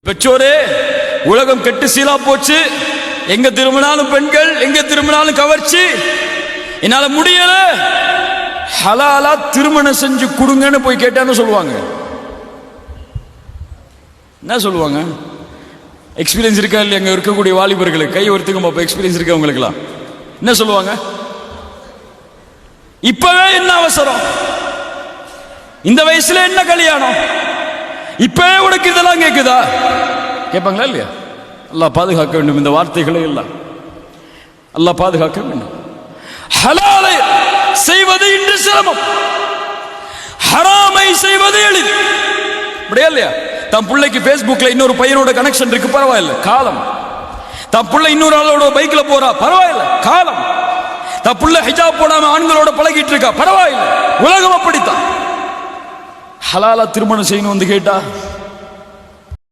பெற்றோரே, உலகம் கெட்டு சீலா போச்சு. எங்க திரும்பினாலும் பெண்கள், எங்க திரும்பினாலும் கவர்ச்சி. என்னால முடியல, ஹலாலா திருமணம் செஞ்சு கொடுங்கன்னு போய் கேட்டான்னு சொல்லுவாங்க. என்ன சொல்லுவாங்க? எக்ஸ்பீரியன்ஸ் இருக்கா இல்லையா? அங்க இருக்கக்கூடிய வாலிபர்களுக்கு கை ஒருத்துக்கும் பாப்பா, எக்ஸ்பீரியன்ஸ் இருக்கா உங்களுக்குலாம்? என்ன சொல்லுவாங்க? இப்பவே என்ன அவசரம், இந்த வயசுல என்ன கல்யாணம், இப்பவே உனக்கு இதெல்லாம் கேக்குதா? கேட்பாங்களா இல்லையா? அல்லாஹ் பாதுகாக்க வேண்டும் இந்த வார்த்தைகளை எல்லாம். அல்லாஹ் பாதுகாக்க வேண்டும். ஹலாலை செய்வது இன்று சிரமம், ஹராமை செய்வது எளிது. அப்படியா இல்லையா? தன் பிள்ளைக்கு பேஸ்புக்ல இன்னொரு பையனோட கனெக்ஷன் இருக்கு, பரவாயில்ல, காலம். தன் பிள்ளை இன்னொரு ஆளோட பைக்ல போறா, பரவாயில்ல, காலம். தன் பிள்ளை ஹிஜாப் போடாம ஆண்களோட பழகிட்டு இருக்கா, பரவாயில்ல, உலகம் அப்படித்தான். ஹலாலா திருமணம் செய்யணும் வந்து கேட்டா